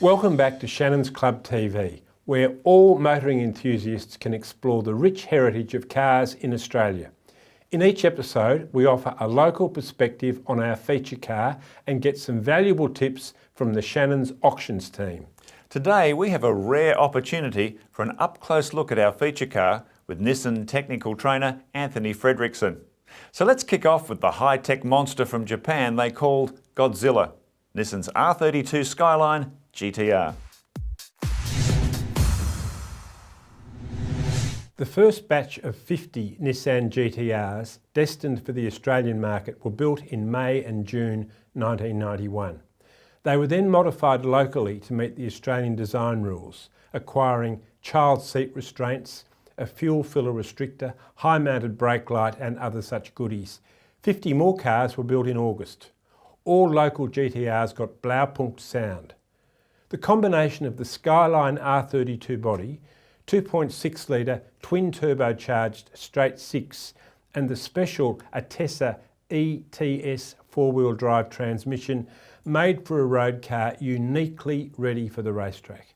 Welcome back to Shannon's Club TV, where all motoring enthusiasts can explore the rich heritage of cars in Australia. In each episode, we offer a local perspective on our feature car and get some valuable tips from the Shannon's auctions team. Today we have a rare opportunity for an up-close look at our feature car with Nissan technical trainer Anthony Fredrickson. So let's kick off with the high-tech monster from Japan they called Godzilla, Nissan's R32 Skyline GTR. The first batch of 50 Nissan GTRs destined for the Australian market were built in May and June 1991. They were then modified locally to meet the Australian design rules, acquiring child seat restraints, a fuel filler restrictor, high-mounted brake light and other such goodies. 50 more cars were built in August. All local GTRs got Blaupunkt sound. The combination of the Skyline R32 body, 2.6 litre twin turbocharged straight six and the special Atessa ETS four-wheel drive transmission made for a road car uniquely ready for the racetrack.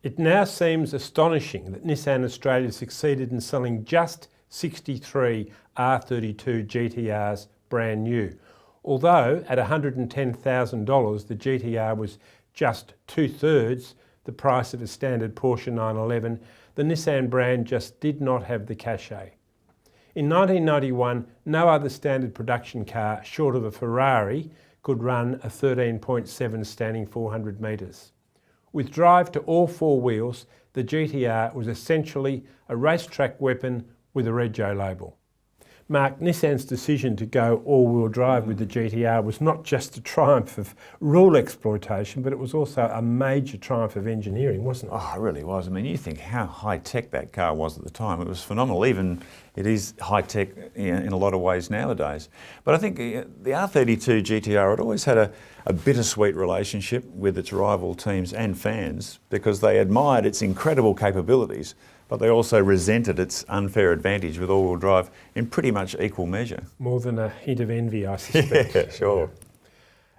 It now seems astonishing that Nissan Australia succeeded in selling just 63 R32 GTRs brand new. Although at $110,000 the GTR was just two-thirds the price of a standard Porsche 911, the Nissan brand just did not have the cachet. In 1991, no other standard production car short of a Ferrari could run a 13.7 standing 400 metres. With drive to all four wheels, the GTR was essentially a racetrack weapon with a Rego label. Mark, Nissan's decision to go all-wheel drive with the GTR was not just a triumph of rule exploitation, but it was also a major triumph of engineering, wasn't it? Oh, it really was. I mean, you think how high-tech that car was at the time. It was phenomenal. Even it is high-tech in a lot of ways nowadays. But I think the R32 GTR had always had a bittersweet relationship with its rival teams and fans because they admired its incredible capabilities, but they also resented its unfair advantage with all-wheel drive in pretty much equal measure. More than a hint of envy, I suspect. Yeah, sure.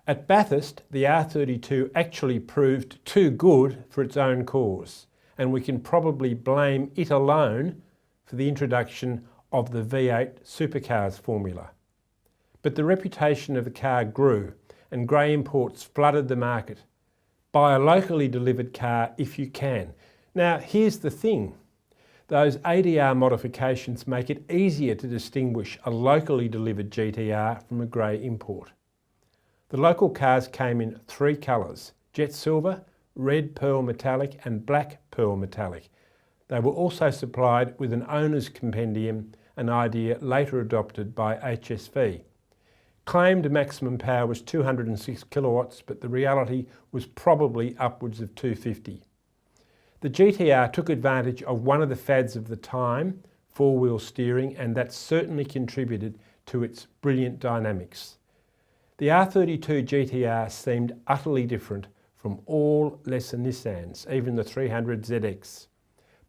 At Bathurst, the R32 actually proved too good for its own cause, and we can probably blame it alone for the introduction of the V8 supercars formula. But the reputation of the car grew, and grey imports flooded the market. Buy a locally delivered car if you can. Now, here's the thing. Those ADR modifications make it easier to distinguish a locally delivered GTR from a grey import. The local cars came in three colours: jet silver, red pearl metallic and black pearl metallic. They were also supplied with an owner's compendium, an idea later adopted by HSV. Claimed maximum power was 206 kilowatts, but the reality was probably upwards of 250. The GTR took advantage of one of the fads of the time, four-wheel steering, and that certainly contributed to its brilliant dynamics. The R32 GTR seemed utterly different from all lesser Nissans, even the 300ZX.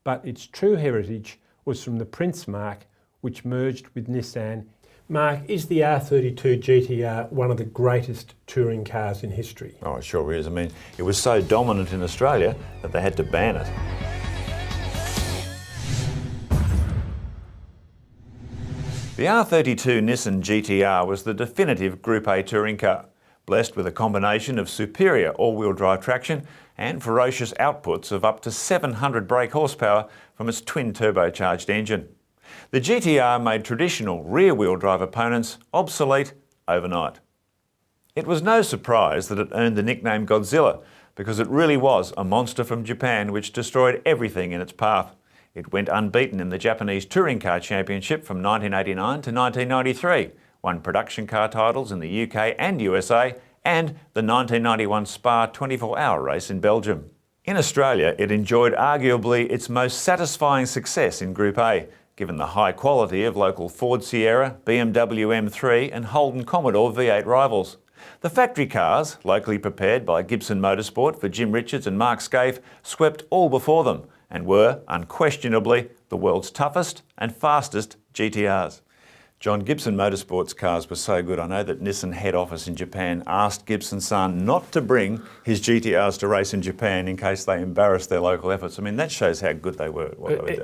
But its true heritage was from the Prince marque, which merged with Nissan. Mark, is the R32 GTR one of the greatest touring cars in history? Oh, it sure is. I mean, it was so dominant in Australia that they had to ban it. The R32 Nissan GTR was the definitive Group A touring car, blessed with a combination of superior all-wheel drive traction and ferocious outputs of up to 700 brake horsepower from its twin turbocharged engine. The GTR made traditional rear-wheel drive opponents obsolete overnight. It was no surprise that it earned the nickname Godzilla, because it really was a monster from Japan which destroyed everything in its path. It went unbeaten in the Japanese Touring Car Championship from 1989 to 1993, won production car titles in the UK and USA, and the 1991 Spa 24-hour race in Belgium. In Australia, it enjoyed arguably its most satisfying success in Group A, given the high quality of local Ford Sierra, BMW M3 and Holden Commodore V8 rivals. The factory cars, locally prepared by Gibson Motorsport for Jim Richards and Mark Scaife, swept all before them and were, unquestionably, the world's toughest and fastest GTRs. John, Gibson Motorsports cars were so good. I know that Nissan head office in Japan asked Gibson-san not to bring his GTRs to race in Japan in case they embarrassed their local efforts. I mean, that shows how good they were.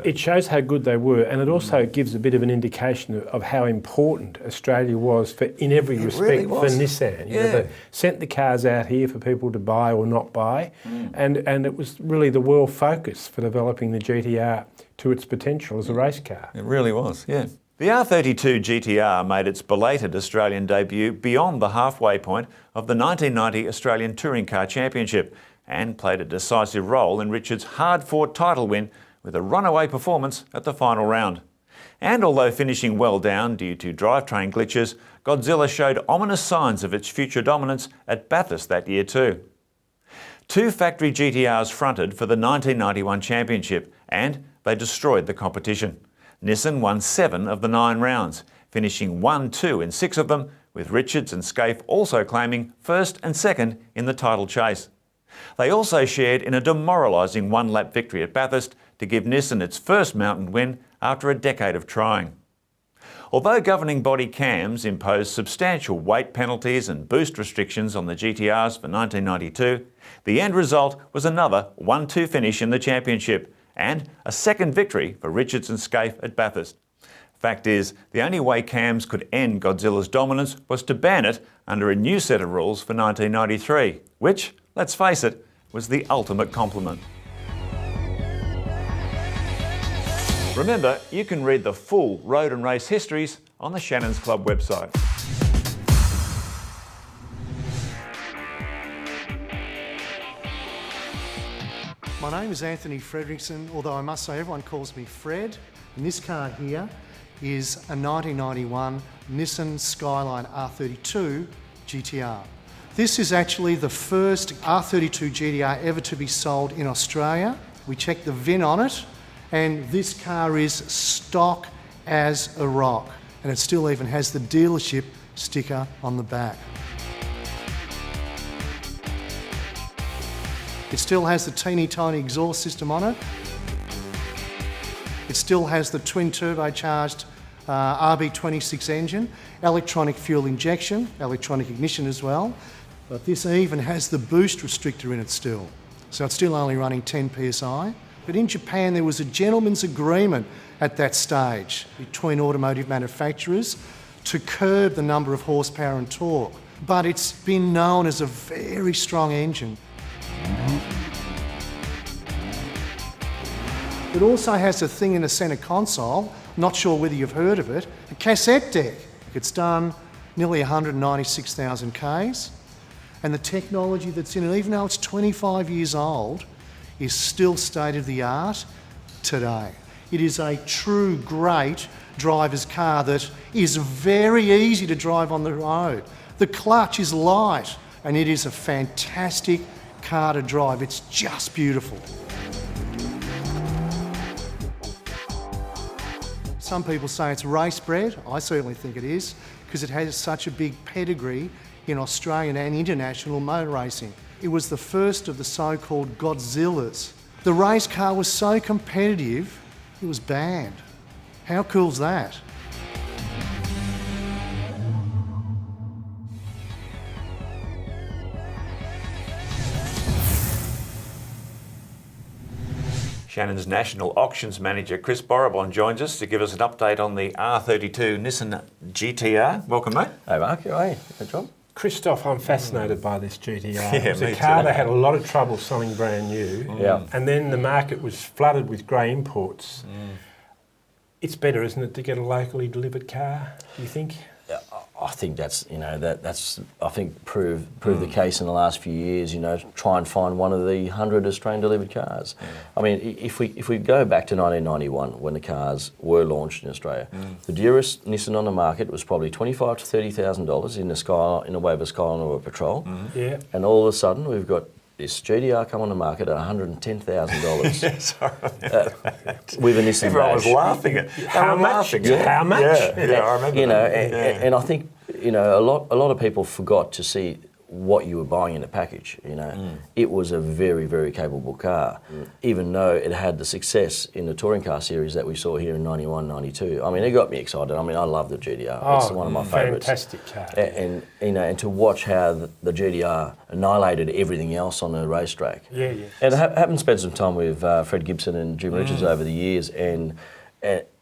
It shows how good they were, and it also gives a bit of an indication of how important Australia was in every respect for Nissan. You know, they sent the cars out here for people to buy or not buy, and it was really the world focus for developing the GTR to its potential as a race car. It really was, yeah. The R32 GTR made its belated Australian debut beyond the halfway point of the 1990 Australian Touring Car Championship and played a decisive role in Richard's hard-fought title win with a runaway performance at the final round. And although finishing well down due to drivetrain glitches, Godzilla showed ominous signs of its future dominance at Bathurst that year too. 2 factory GTRs fronted for the 1991 championship and they destroyed the competition. Nissan won 7 of the 9 rounds, finishing 1-2 in 6 of them, with Richards and Scaife also claiming first and second in the title chase. They also shared in a demoralising one-lap victory at Bathurst to give Nissan its first mountain win after a decade of trying. Although governing body CAMS imposed substantial weight penalties and boost restrictions on the GTRs for 1992, the end result was another 1-2 finish in the championship and a second victory for Richards and Scaife at Bathurst. Fact is, the only way CAMS could end Godzilla's dominance was to ban it under a new set of rules for 1993, which, let's face it, was the ultimate compliment. Remember, you can read the full road and race histories on the Shannon's Club website. My name is Anthony Fredrickson, although I must say everyone calls me Fred. And this car here is a 1991 Nissan Skyline R32 GTR. This is actually the first R32 GTR ever to be sold in Australia. We checked the VIN on it, and this car is stock as a rock. And it still even has the dealership sticker on the back. It still has the teeny tiny exhaust system on it. It still has the twin turbocharged RB26 engine, electronic fuel injection, electronic ignition as well. But this even has the boost restrictor in it still. So it's still only running 10 PSI. But in Japan there was a gentleman's agreement at that stage between automotive manufacturers to curb the number of horsepower and torque. But it's been known as a very strong engine. It also has a thing in the centre console, not sure whether you've heard of it, a cassette deck. It's done nearly 196,000 Ks, and the technology that's in it, even though it's 25 years old, is still state-of-the-art today. It is a true great driver's car that is very easy to drive on the road. The clutch is light, and it is a fantastic car to drive. It's just beautiful. Some people say it's race bred. I certainly think it is, because it has such a big pedigree in Australian and international motor racing. It was the first of the so-called Godzillas. The race car was so competitive, it was banned. How cool's that? Shannon's National Auctions Manager Chris Borrabon joins us to give us an update on the R32 Nissan GTR. Welcome, mate. Hey Mark, how are you? Good job. Christoph, I'm fascinated by this GTR. Yeah, It was me a car too. that had a lot of trouble selling brand new. Yeah. And then the market was flooded with grey imports. It's better, isn't it, to get a locally delivered car, do you think? I think that's I think proved the case in the last few years. You know, try and find one of the 100 Australian delivered cars. Yeah. I mean, if we go back to 1991 when the cars were launched in Australia, the dearest Nissan on the market was probably $25,000 to $30,000 in the way of a Skyline or a Patrol. Yeah. And all of a sudden we've got this GTR come on the market at $110,000. Yes, I remember that. With a Nissan Everyone was badge. laughing at How much? Yeah. How much? Yeah, I remember You know, that. and I think, you know, a lot of people forgot to see what you were buying in a package. You know, it was a very, very capable car, even though it had the success in the touring car series that we saw here in 91, 92. I mean, it got me excited. I mean, I love the GTR. It's one of my favourites. Fantastic car. And you know, and to watch how the GTR annihilated everything else on the racetrack. Yeah, yeah. And I happened to spend some time with Fred Gibson and Jim Richards over the years,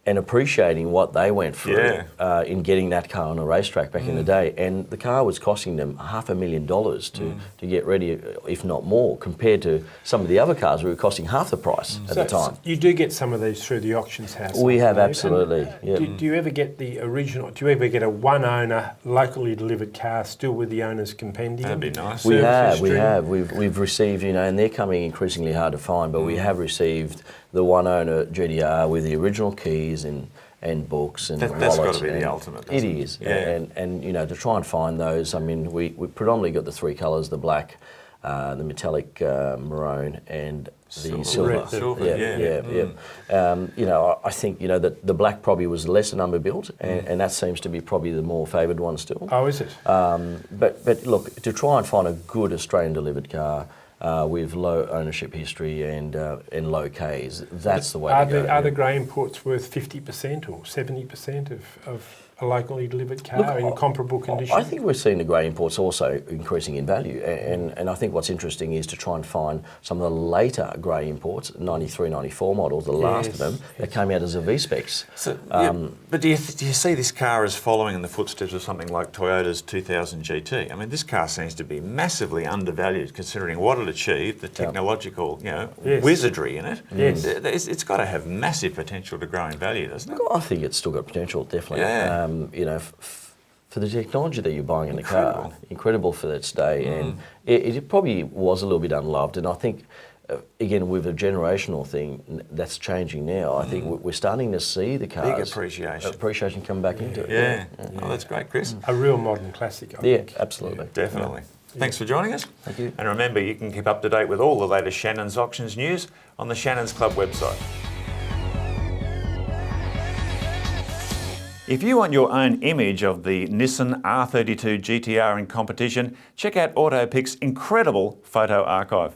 and appreciating what they went through in getting that car on a racetrack back in the day. And the car was costing them $500,000 to get ready, if not more, compared to some of the other cars who were costing half the price at the time. You do get some of these through the auctions house. We have, don't you? absolutely. Yeah. Do you ever get the original? Do you ever get a one owner, locally delivered car still with the owner's compendium? That'd be nice. We Service have. history? We've received, you know, and they're coming increasingly hard to find, but we have received the one owner GTR with the original keys and books and That's wallets. got to be the ultimate, doesn't It it? is. Yeah. And you know, to try and find those, I mean, we predominantly got the three colours, the black, the metallic maroon and the silver. Silver, You know, I think, you know, that the black probably was lesser number built, and that seems to be probably the more favoured one still. Oh, is it? But look, to try and find a good Australian delivered car with low ownership history and low Ks, that's the way to go. Are the grey imports worth 50% or 70% of a locally delivered car in comparable condition? I think we're seeing the grey imports also increasing in value, and I think what's interesting is to try and find some of the later grey imports, 93, 94 models, the last of them, that came out as a V-Specs. So, but do you see this car as following in the footsteps of something like Toyota's 2000 GT? I mean, this car seems to be massively undervalued considering what it achieved, the technological, you know, wizardry in it. Yes. It's got to have massive potential to grow in value, doesn't it? I think it's still got potential, definitely. Yeah. You know, for the technology that you're buying in the car, incredible for its day, and it probably was a little bit unloved. And I think, again, with a generational thing that's changing now, I think we're starting to see the cars appreciation come back into it. Yeah. Oh, that's great, Chris. A real modern classic, I Yeah, think. absolutely. Definitely. Thanks for joining us. Thank you. And remember, you can keep up to date with all the latest Shannon's Auctions news on the Shannon's Club website. If you want your own image of the Nissan R32 GTR in competition, check out AutoPic's incredible photo archive.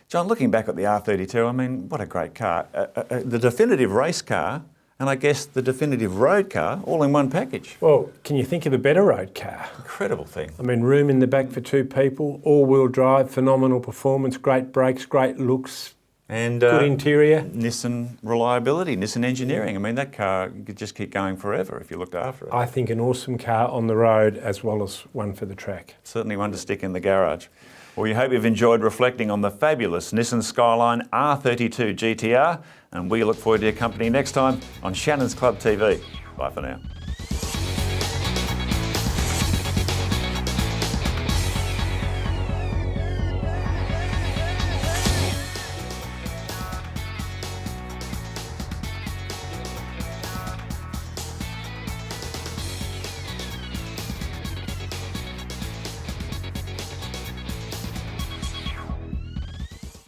John, looking back at the R32, I mean, what a great car. The definitive race car and I guess the definitive road car all in one package. Well, can you think of a better road car? Incredible thing. I mean, room in the back for two people, all-wheel drive, phenomenal performance, great brakes, great looks, And good interior. Nissan reliability, Nissan engineering. I mean, that car could just keep going forever if you looked after it. I think an awesome car on the road as well as one for the track. Certainly one to stick in the garage. Well, we hope you've enjoyed reflecting on the fabulous Nissan Skyline R32 GTR, and we look forward to your company next time on Shannon's Club TV. Bye for now.